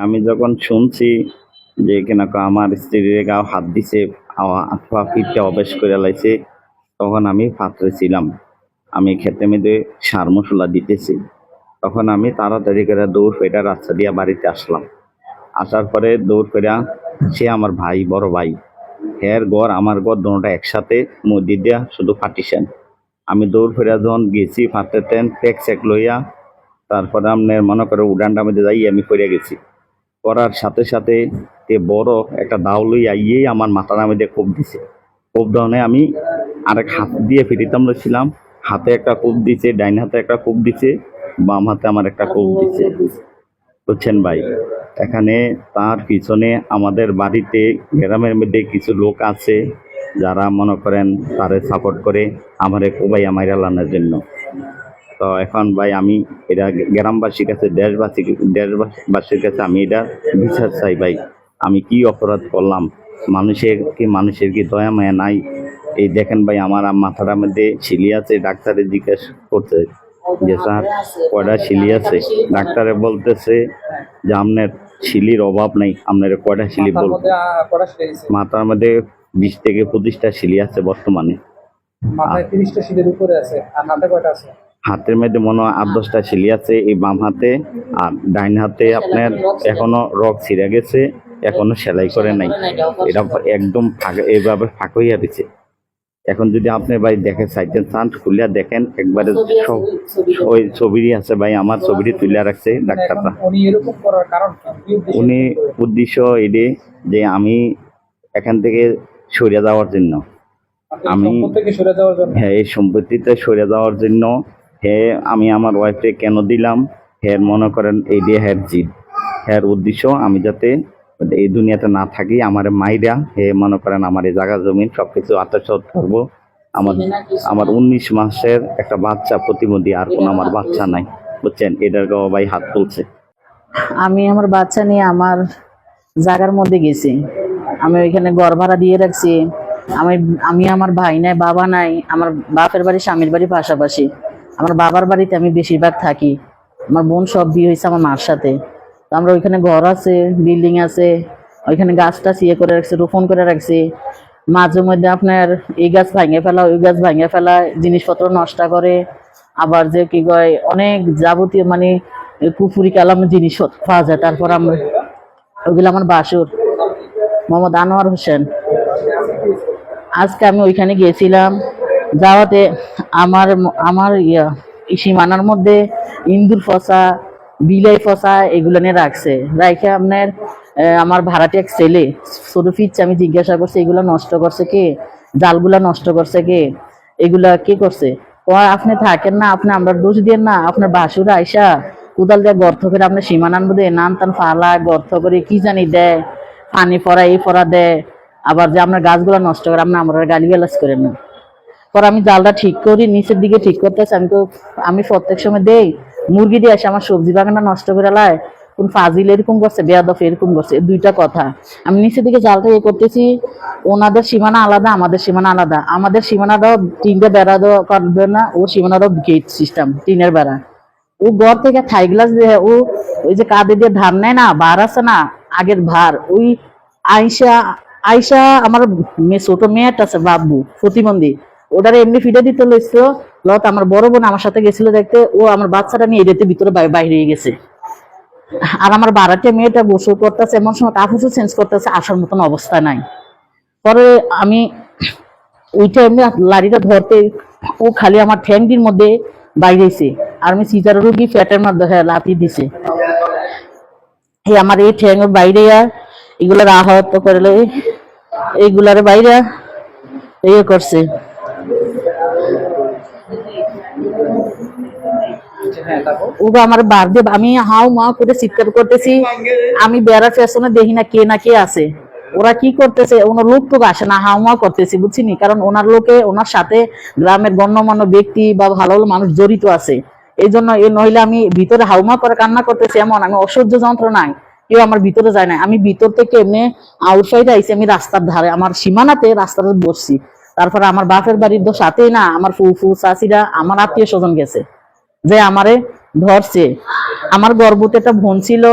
আমি যখন শুনছি যে কিনা আমার স্ত্রীর গাও হাত দিছে, পিঠটা অবেশ করে লাইছে, তখন আমি পাত্রে ছিলাম। আমি খেতে মেয়েদে সার মশলা দিতেছি। তখন আমি তাড়াতাড়ি করে দৌড় ফেরা রাস্তা দিয়ে বাড়িতে আসলাম। আসার পরে দৌড় ফেরা সে আমার ভাই, বড় ভাই, হের ঘর আমার ঘর দুটোটা একসাথে, মসজিদ দিয়া শুধু পার্টিশন। আমি দৌড় ফেরা যখন গেছি ফাতেতেন প্যাক চেক লইয়া, তারপরে আপনার মনে করে উডানটা মধ্যে যাই আমি পড়ে গেছি। পড়ার সাথে সাথে তে বড় একটা দাও লইয়া ইয়েই আমার মাথার মধ্যে কোপ দিছে। কোপ দাওনে আমি আরেক হাত দিয়ে ফিরিতাম ছিলাম, হাতে একটা কোপ দিছে, ডাইন হাতে একটা কোপ দিছে, বাম হাতে আমার একটা কোপ দিছে। বুঝছেন ভাই, এখানে তার পিছনে আমাদের বাড়িতে গ্রামের মধ্যে কিছু লোক আছে যারা মনে করেন তারে সাপোর্ট করে আমারে কোবাইয়া মাইরা লানোর জন্য। তো এখন ভাই আমি এটা গ্রামবাসীর কাছে, দেশবাসীর কাছে আমি এটা বিচার চাই ভাই। আমি কি অপরাধ করলাম? মানুষের কি দয়া মায়া নাই? এই দেখেন ভাই, আমার মাথার মধ্যে ছিলি আছে। ডাক্তারে জিজ্ঞেস করছে যে স্যার কয়টা ছিলি আছে? ডাক্তারে বলতেছে যে আপনার ছিলির অভাব নেই, আপনার কয়টা ছিলি বলতে। মাথার মধ্যে 20 থেকে 25টা ছিলি আছে বর্তমানে। হাতের মধ্যে মনে হয় 8-10টা ছিলি আছে এই বাম হাতে, আর ডাইন হাতে আপনার এখনো রক ছিঁড়ে গেছে, এখনো সেলাই করে নাই। এটা একদম এইভাবে ফাঁক হইয়া দিছে। এখন যদি আপনি ভাই দেখেন সাইডেন চান্স খুলিয়া দেখেন, একবারে ওই ছবিরই আছে ভাই, আমার ছবিটি তুলে রাখছে ডাক্তাররা। উনি উদ্দেশ্য এটি যে আমি এখান থেকে সরে যাওয়ার জন্য, হ্যাঁ এই সম্পত্তিতে সরে যাওয়ার জন্য আমি আমার ওয়াইফে কেন দিলাম, হ্যাঁ মনে করেন এই দিয়ে হ্যাঁ উদ্দেশ্য আমি যাতে এই দুনিয়াতে না থাকি, আমার মাইরা মনে করেন আমার এই জায়গা জমিন সবকিছু আত্মসাৎ করবো। আমার 19 মাসের একটা বাচ্চা প্রতিবন্ধী, আর কোনো আমার বাচ্চা নাই। বুঝছেন, এটার ভাই হাত তুলছে। আমি আমার বাচ্চা নিয়ে আমার জায়গার মধ্যে গেছি, আমি ওইখানে ঘর ভাড়া দিয়ে রাখছি। আমি আমার ভাই নাই, বাবা নাই। আমার বাপের বাড়ি স্বামীর বাড়ি পাশাপাশি। আমার বাবার বাড়িতে আমি বেশিরভাগ থাকি। আমার বোন সব বিয়ে হয়েছে আমার মার সাথে। তো আমরা ওইখানে ঘর আছে, বিল্ডিং আছে, ওইখানে গাছটা ইয়ে করে রাখছি, রোপণ করে রাখছি। মাঝে মধ্যে আপনার এই গাছ ভাঙে ফেলা, ওই গাছ ভাঙে ফেলা, জিনিসপত্র নষ্ট করে। আবার যে কি কয় অনেক যাবতীয় মানে পুকুরি কালাম জিনিস পাওয়া যায়। তারপর আমরা ওইগুলো আমার বাসুর মোহাম্মদ আনোয়ার হোসেন। আজকে আমি ওইখানে গিয়েছিলাম, যাওয়াতে আমার সীমানার মধ্যে ইন্দুর ফসা, বিলাই ফসা এগুলো নিয়ে রাখছে। রাখে আপনার আমার ভাড়াটি এক ছেলে ছোট ফিরছে। আমি জিজ্ঞাসা করছি এগুলো নষ্ট করছে কে, জালগুলা নষ্ট করছে কে, এগুলা কে করছে? আপনি থাকেন না, আপনি আমরা দোষ দিয়ে না, আপনার বাসুরা আইসা কোদাল দিয়ে গর্ত করে আপনার সীমানার মধ্যে নান টান ফালা গর্ত করে কি জানি দেয়, পানি পড়া এই পড়া দেয়। আবার যে আপনার গাছগুলা নষ্ট করে আপনি আমরা গালিগালাজ করেন না। পরে আমি জালটা ঠিক করি, নিচের দিকে ঠিক করতেছি। আমি প্রত্যেক সময় দেই, মুরগি দিয়ে আসে আমার সবজি বাগানটা নষ্ট করে লায়। কোন ফাজিল এরকম করছে, বেয়াদফ এরকম করছে, দুইটা কথা। আমি নিচের দিকে জালটা ইয়ে করতেছি। ওনাদের সীমানা আলাদা, আমাদের সীমানা আলাদা। আমাদের সীমানাটাও টিনটা বেড়া দেওয়া করবে না, ও সীমানাটাও গেট সিস্টেম, টিনের বেড়া। ও ঘর থেকে থাই গ্লাস দিয়ে ও ওই যে কাঁধে দিয়ে ধার নেয় না, ভার আছে না আগের ভার, ওই আইসা আমার ছোট মেয়েটা আছে বাবু প্রতিবন্ধী, ওটারে এমনি ফিডে দিতে লইছিল। লত আমার বড় বোন আমার সাথে গেছিল দেখতে, ও আমার বাচ্চাটা নিয়ে এটাতে ভিতরে বাইরে গেছে। আর আমার বাড়াতে মেয়েটা গোসল করতেছে, এমন সময় কাপড় চেঞ্জ করতেছে, আসার মতন অবস্থা নাই। পরে আমি ওইটা এমনি লাড়িটা ধরতে ও খালি আমার ঠ্যাংটির মধ্যে বাইরেছে। আর আমি সিজার রোগী ফ্যাটের মধ্যে লাথি দিছে। আমার এই ঠ্যাংয়ের বাইরে এগুলার আহত করলে এইগুলার বাইরে ইয়ে করছে। ওরা আমার বার দিয়ে আমি হাউ মা করে চিৎকার করতেছি। আমি বেড়ার পেছনে দেখি না কে আছে। ওরা কি করতেছে, ওনার লোক তো আসে না, হাউ মা করতেছি বুঝছিনি। কারণ ওনার লোকে ওনার সাথে গ্রামের গণ্যমান্য ব্যক্তি বা ভালো ভালো মানুষ জড়িত আছে। এই জন্য এই নইলে আমি ভিতরে হাউমা করে কান্না করতেছি, এমন আমি অসহ্য যন্ত্রণায় কেউ আমার ভিতরে যায় না। আমি ভিতর থেকে এমনি আউটসাইডে আইসি, আমি রাস্তার ধারে আমার সীমানাতে রাস্তাতে বসছি। তারপরে আমার বাপের বাড়ির তো সাথেই না, আমার ফুফু চাচিরা আমার আত্মীয় স্বজন গেছে যে আমারে ধরছে। আমার গর্ভবতী একটা বোন ছিল,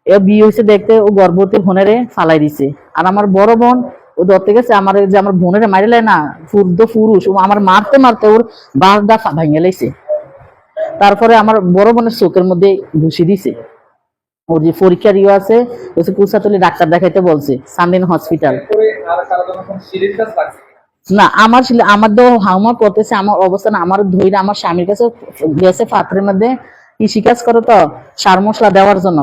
এ বিয়ে হয়েছে দেখতে, ও গর্ভবতী বোনেরে ফালাই দিছে। আর আমার বড় বোন ও ধরতে গেছে আমার, যে আমার বোনেরে মারিলে না, ফুর্দ পুরুষ ও আমার মারতে মারতে ওর বাঁশটা ভাঙে লাইছে। তারপরে আমার বড় বোনের চোখের মধ্যে ঘুষি দিছে। ওর যে পরীক্ষার ইয়ে আছে, ওই কুসাতলি ডাক্তার দেখাইতে বলছে সান্দিন হসপিটাল। না আমার ছিল, আমার তো হাউমা করতেছে, আমার অবস্থা না, আমার ধৈর্য আমার স্বামীর কাছে গেছে পাত্রের মধ্যে কৃষিকাজ করে তো সার মশলা দেওয়ার জন্য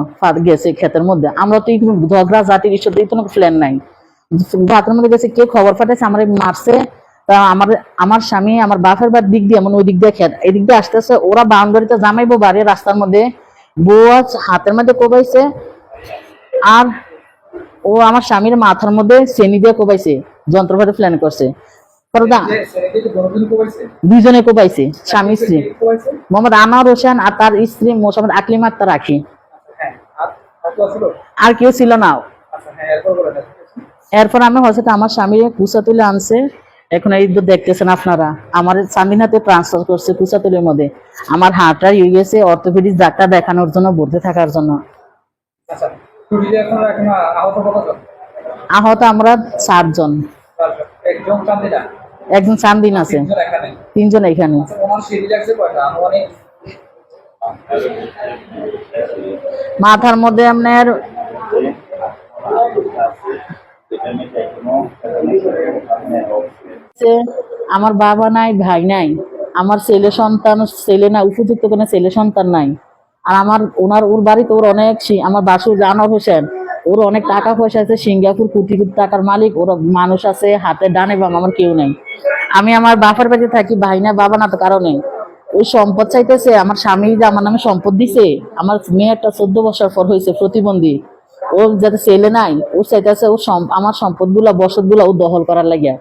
গেছে ক্ষেতের মধ্যে। আমরা তো ঝগড়া জাতির ঈশ্বর কোনো প্ল্যান নাই, পাত্রের মধ্যে গেছে, কে খবর পাঠাইছে আমার মারছে। তা আমার স্বামী আমার বাপের বাড়ির দিক দিয়ে, এমন ওই দিক দিয়ে খেত, এদিক দিয়ে আসতেছে, ওরা বাউন্ডারিতে জামাইবো বাড়ি রাস্তার মধ্যে, বউ হাতের মধ্যে কোবাইছে, আর ও আমার স্বামীর মাথার মধ্যে চেনি দিয়ে কোবাইছে, যন্ত্রপাতি প্ল্যান করছে। দুইজনে কোবাইছে, স্বামী স্ত্রী, মোহাম্মদ আনোয়ার হোসেন আর তার স্ত্রী মোহাম্মদ আকলিমা আক্তার রাখি। আর কেউ ছিল না। এরপর আমি হচ্ছে আমার স্বামী কুচা তুলে আনছে, এখন এই দেখতেছেন আপনারা, আমার চান্দিনাতে ট্রান্সফার করছে কুচাতলির মধ্যে। আমার হাতটা ইয়ে গেছে, অর্থোপেডিক ডাক্তার দেখানোর জন্য, ভর্তি থাকার জন্য। আহত আমরা 4 জন, একজন চান্দিন আছে, 3 জন এখানে। মাথার মধ্যে আপনার আমার বাবা নাই, ভাই নাই, আমার ছেলে সন্তান, ছেলে না উপযুক্ত কোনো ছেলে সন্তান নাই। আর আমার ওর বাড়িতে ওর অনেক, আমার বাসুর আনোয়ার হোসেন, ওর অনেক টাকা পয়সা আছে, সিঙ্গাপুর কোটি কোটি টাকার মালিক, ওর মানুষ আছে হাতে ডানে বাম, আমার কেউ নেই। আমি আমার বাপের বাড়িতে থাকি, ভাই না বাবা না, তো কারণে ওই সম্পদ চাইতেছে। আমার স্বামী যে আমার নামে সম্পদ দিছে, আমার মেয়েটা 14 বছর পর হয়েছে প্রতিবন্ধী, ও যাতে ছেলে নাই, ও চাইতেছে ও আমার সম্পদ গুলা বসত গুলা ও দখল করার লাগিয়া।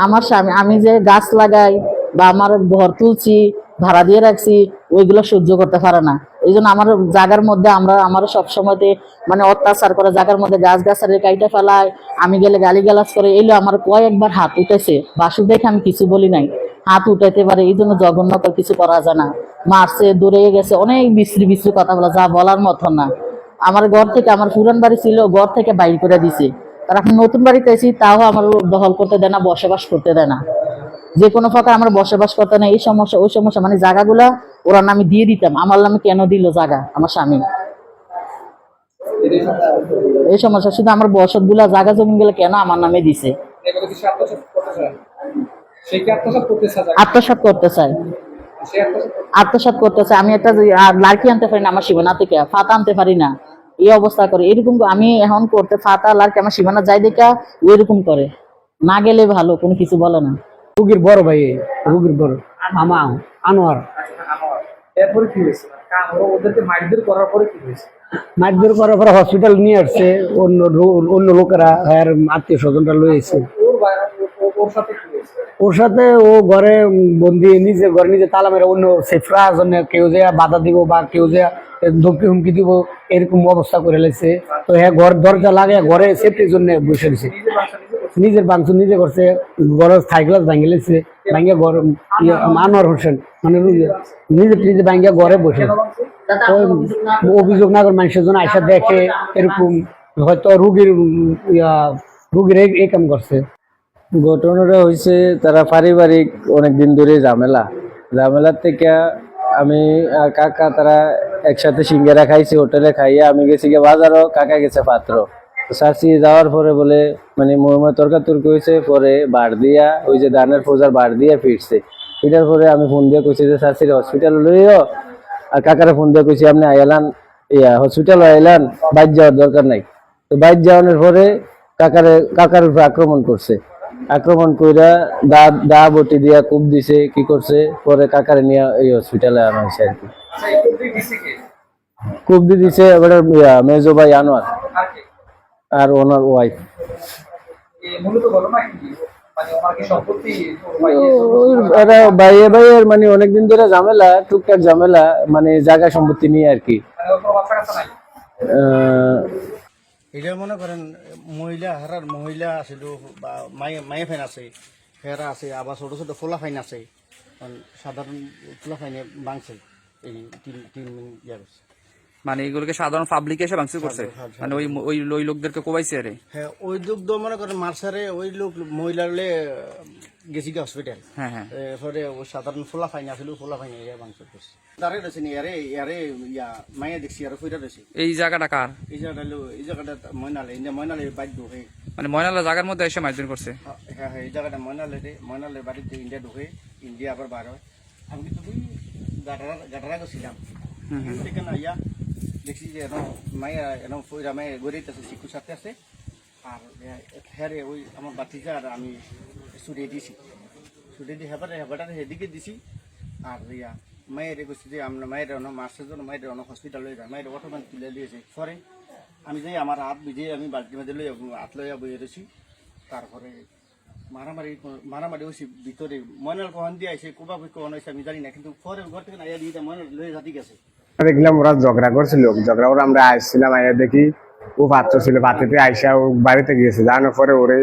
আমার স্বামী, আমি যে গাছ লাগাই বা আমার ঘর তুলছি, ভাড়া দিয়ে রাখছি, ওইগুলো সহ্য করতে পারে না। এই জন্য আমার জায়গার মধ্যে আমার সবসময়তে মানে অত্যাচার করে, জায়গার মধ্যে গাছ গাছারে কাইটা ফেলায়, আমি গেলে গালিগালাজ করে। এলো আমার কয়েকবার হাত উঠেছে, বাসু দেখে আমি কিছু বলি নাই, হাত উঠাইতে পারে, এই জন্য জঘন্য কিছু করা যায় না। মারছে, দৌড়ে গেছে, অনেক বিশ্রী বিশ্রী কথা বলা, যা বলার মতো না। আমার ঘর থেকে, আমার পুরান বাড়ি ছিল, ঘর থেকে বাইর করে দিছে। তার এখন নতুন বাড়িতে এসেছি, তাও আমার দখল করতে দেয় না, বসবাস করতে দেয় না, যে কোনো প্রকার আমার বসবাস করতে না। এই সমস্যা ওই সমস্যা, মানে জায়গাগুলা ওরা নামে দিয়ে দিতাম, আমার নামে কেন দিল জায়গা আমার স্বামী, এই সমস্যা। শুধু আমার বসত গুলা, জায়গা জমি গুলা কেন আমার নামে দিছে, আত্মসাৎ করতে চায়, আত্মসাৎ করতে চায়। আমি একটা লাড়কি আনতে পারি না আমার সীমানা থেকে, ফাতা আনতে পারি না, এই অবস্থা করে। এরকম আমি এখন করতে ফাতা লাড়কি আমার সীমানা যাই দেখা ওইরকম করে, না গেলে ভালো, কোনো কিছু বলে না। রুগীর বড় ভাই, রুগীর বড় আমা আনোয়ার। এরপরে কি হয়েছে? ওদেরকে মারধর করার পরে কি হয়েছে? মারধর করার পরে হসপিটাল নিয়ে আসছে, অন্য লোকেরা, আর আত্মীয় স্বজনরা লয়েছে। ওর সাথে ও ঘরে বন্দি, নিজে ঘরে নিজে তালা মেরে, অন্য সেফরা জন্য কেউ যে বাধা দিব বা কেউ যে ধমকি হুমকি দিব, এরকম অবস্থা করে লেছে। তো হ্যাঁ, ঘর দরজা লাগে ঘরে সেফটির জন্য বসে দিছে, নিজের বাংশু নিজে করছে, ঘরের থাই গ্লাস ভাঙে লেছে, ভাঙ্গিয়া ঘর আনোয়ার হোসেন মানে নিজে নিজে ভাঙ্গিয়া ঘরে বসে। অভিযোগ না করে মানুষের জন্য আইসা দেখে, এরকম হয়তো রুগীর এই কাম করছে। ঘটনাটা হয়েছে, তারা পারিবারিক অনেকদিন ধরে ঝামেলার থেকে আমি আর কাকা তারা একসাথে সিঙ্গারা খাইছি, হোটেলে খাইয়া আমি গেছি গিয়ে বাজারও, কাকা গেছে পাত্র। চাষি যাওয়ার পরে বলে মানে মোহাম্মদ তর্কাতর্কি হয়েছে, পরে বাড় দিয়া ওই যে ধানের ফোজার বাড় দিয়ে ফিরছে। ফিরার পরে আমি ফোন দিয়ে কইছি যে চাষির হসপিটাল লইও, আর কাকারে ফোন দিয়ে কইছি আপনি আইলান, হসপিটাল আইলান, বাইর যাওয়ার দরকার নাই। তো বাইর যাওয়ানোর পরে কাকার উপরে আক্রমণ করছে, আক্রমণ কইরা দা বটি দিয়া কূপ দিছে, কি করছে, পরে কাকারে নিয়ে এই হসপিটালে আনা হয়েছে আর কি। কূপ দিয়ে দিছে এবারে মেজো ভাই আনোয়ার আর ওনার ওয়াইফ। মানে ওনার কি সম্পত্তি এরা ভাইয়ে ভাইয়ের মানে অনেকদিন ধরে ঝামেলা, টুকটাক ঝামেলা, মানে জায়গা সম্পত্তি নিয়ে আর কি। মানে ওর কোনো বাচ্চা কাচ্চা নাই? আহ, এটা মনে করেন মহিলা হারার মহিলা আছিল বা মায়ে ফাইন আছে, হেরা আছে, আবার ছোট ছোট ফোলা ফাইন আছে। কারণ সাধারণ ফোলা ফাইনে বাংছে এই তিন ইয়া করছে। মানে এগুলোকে সাধারণ পাবলিক এসে ভাঙচুর করছে, মানে ওই ওই ওই লোকদেরকে কোবাইছে আরে। হ্যাঁ, ওই লোক তো মনে করেন মার্সারে ওই লোক মহিলারে গেছি হসপিটাল। হ্যাঁ হ্যাঁ, এরপরে ওই সাধারণ ফোলা ফাইন আছিল, ফোলা ফাইনে ইয়া বাংছে করছে। তারে রয়েছে নি ইয়ারে ইয়ারে ইয়া মায়ে দেখছি আর ফইরা রয়েছে। এই জায়গাটা কার? এই জায়গাটা ময়নালে ময়নালে বাধ্য হয়ে মানে ময়নালা জায়গার মধ্যে এসে মারধর করছে। হ্যাঁ হ্যাঁ, এই জায়গাটা ময়নালের বাড়িতে ইন্ডিয়া ঢুকে, ইন্ডিয়া আবার বার হয়। আমি কিন্তু তুই গাটারা গেছিলাম, সেখানে আইয়া দেখছি যে মাইয়া ফইরা মায়ে গড়িতেছে, শিকুর সাথে আছে। আর হ্যাঁ ওই আমার বাতিজা আর আমি ছুটিয়ে দিয়েছি, ছুটিয়ে দিয়ে হেবাটারে হেদিকে দিছি। আর ইয়া মায়ের গেছি যে আমরা মায়ের মাসের জন্য মায়ের হসপিটাল হয়ে যায়, মায়ের অটোমেন তুলে দিয়েছে। পরে আমি যাই আমার হাত ভিজে আমি বালতি মাঝে লইয়া হাত লইয়া বইয়ে রয়েছি। তারপরে মারামারি হয়েছি ভিতরে। ময়নাল কখন দিয়ে আইসে, কোবা কখন হয়েছে আমি জানি না, কিন্তু পরে ঘর থেকে আইয়া দিয়ে ময়নাল লইয়া জাতি গেছে। দেখলাম ওরা ঝগড়া করছিল, ঝগড়া করে আমরা আসছিলাম, আইয়া দেখি ও পাত্র ছিল, পাত্রতে আইসা ও বাড়িতে গিয়েছে, জানার পরে ওরে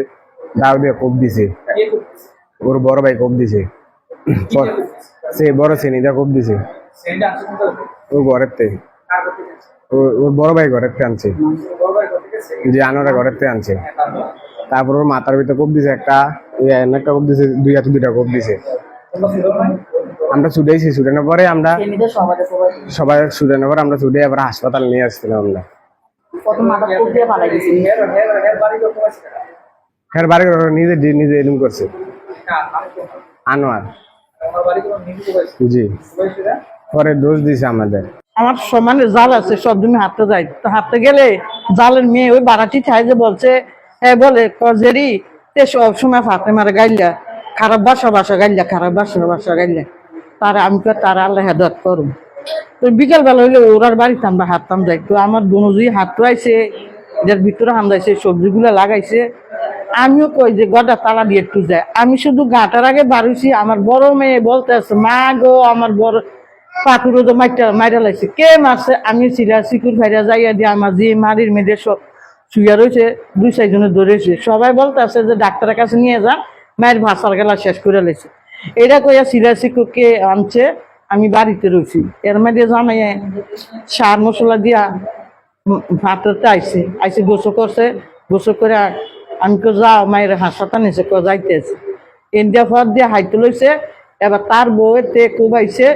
দাও দিয়ে কোপ দিছে, কে করতেছে? ওর বড় ভাই কোপ দিছে, সে বড় শ্রেণীটা কোপ দিছে সেটা আছে কিন্তু ও ঘরের থেকে, কার করতে গেছে? ওর বড় ভাই ঘরের থেকে আনছে, বড় ভাই করতে গেছে? যে আনোরা ঘরের থেকে আনছে। হ্যাঁ, তারপর তারপর ওর মাথার ভিতরে কোপ দিছে একটা, একটা কোপ দিছে, দুই হাতে দুইটা কোপ দিছে। তোমরা ফিরো না? আমরা ছুটেছি, ছুটানোর পরে আমরা এমনিতে সবাই সবাই ছুটানোর পর আমরা ছুটে আবার হাসপাতাল নিয়ে আসছিলাম। আমরা প্রথম মাথা কোপ দিয়ে পালাই গেছি। হের বাড়ি করতে পারছে না? হ্যাঁ বাড়ি নিজে নিজে এরকম করছে কার? আমি তো না। আনোয়ার, আমার বাড়ি কোনো নিতে পারছে? জি। পারছে না? পরে দোষ দিছে আমাদের। আমার সমানে জাল আছে, সব তুমি হাঁটতে যাই, তো হাঁটতে গেলে জালের মেয়ে ওই বাড়াটি ছাই যে বলছে, হ্যাঁ বলে কজেরি তে সব সময় ফাতে মারে গাইলা, খারাপ বাসা গাইলা, খারাপ বাসা গাইলা। তার আমি তারা আল্লাহ হেদায়েত করুন। তো বিকেল বেলা হইলে ওরার বাড়িতে আমরা হাঁটতাম যাই, তো আমার দুনুজি হাঁটতে আইছে, যার ভিতরে হামদাইছে, সবজিগুলো লাগাইছে। আমিও কই যে গডা তালা দিয়ে একটু যায়, আমি শুধু গাঁটার আগে বাড়িছি, আমার বড় মেয়ে বলতে আছে, মা গো আমার বড় পাথর তো মাইরা লাগছে। কে মারছে? আমি ছিলা শিকুর ভাইরা যাইয়া দিয়ে আমার যে মারির মেয়েদের সব শুয়ে রয়েছে, 2-4 জনে ধরেছে। সবাই বলতে আছে যে ডাক্তারের কাছে নিয়ে যা, মায়ের ভাষার গেলা শেষ করে লেছে। এটা কইয়া ছিলা শিকুরকে আনছে, আমি বাড়িতে রয়েছি। এর মধ্যে জামাই সার মশলা দিয়া ভাততে আইসে গোসল করছে, গোসল করে আমি কো যাও, মায়ের হাসপাতাল নিছে, যাইতেছে। ইন্ডিয়া ফর দিয়ে হাইতে লইছে। এবার তার বউয়ের তে কোবাইছে,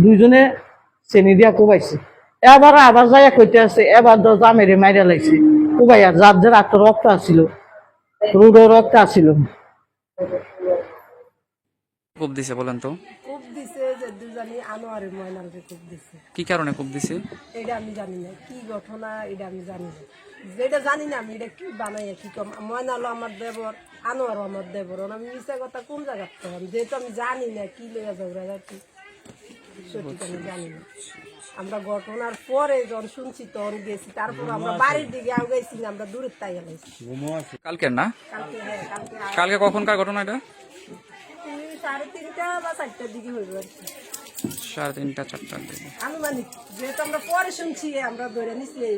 2 জনে চেনি দিয়া কোবাইছে। এবার আবার যাইয়া কইতে আছে, এবার জামেরে মাইরা লাইছে কোবাইয়া, যার যে রাত রক্ত আসছিল, রুডো রক্ত আসছিল। কোপ দিছে বলেন তো, কূপ দিছে যে দুজনই আনোয়ারের ময়নালকে কূপ দিছে। কি কারণে কোপ দিছে? এটা আমি জানি না কি ঘটনা, এটা আমি জানি না। যেটা জানি না আমি এটা কি বানাইয়া কি কম। ময়নালও আমার দেবর, আনোয়ারও আমার দেবর। আমি মিশা কথা কোন জায়গার কম, যেহেতু আমি জানি না কি লেগে ঝগড়া যাচ্ছি, সঠিক আমি জানি না। আমরা ঘটনার পরে যখন শুনছি তখন গেছি, তারপর আমরা বাড়ির দিকে আগাইছি না, আমরা দূরের তাই গেলাইছি। কালকের না? কালকে হ্যাঁ, কালকে কালকে কখনকার ঘটনা এটা? 3:30 বা 4টার দিকে হইবে আর কি, 3:30-4টার দিকে। আনুমানিক। যেহেতু আমরা পরে শুনছি, আমরা ধরে নিচ্ছি এই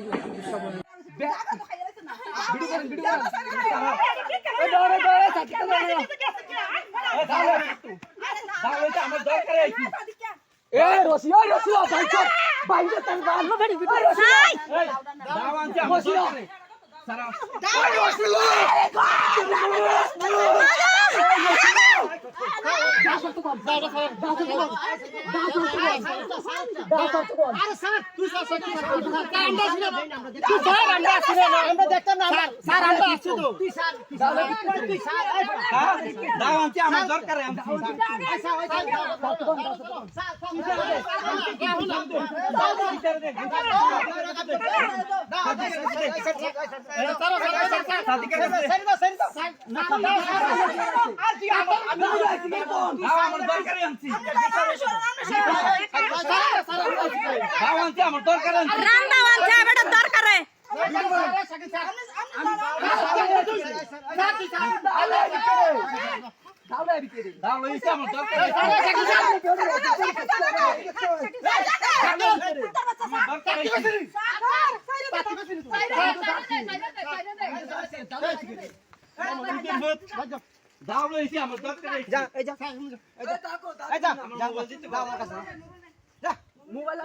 সময়। রান্না বান্না বেটা দরকার মোবাইল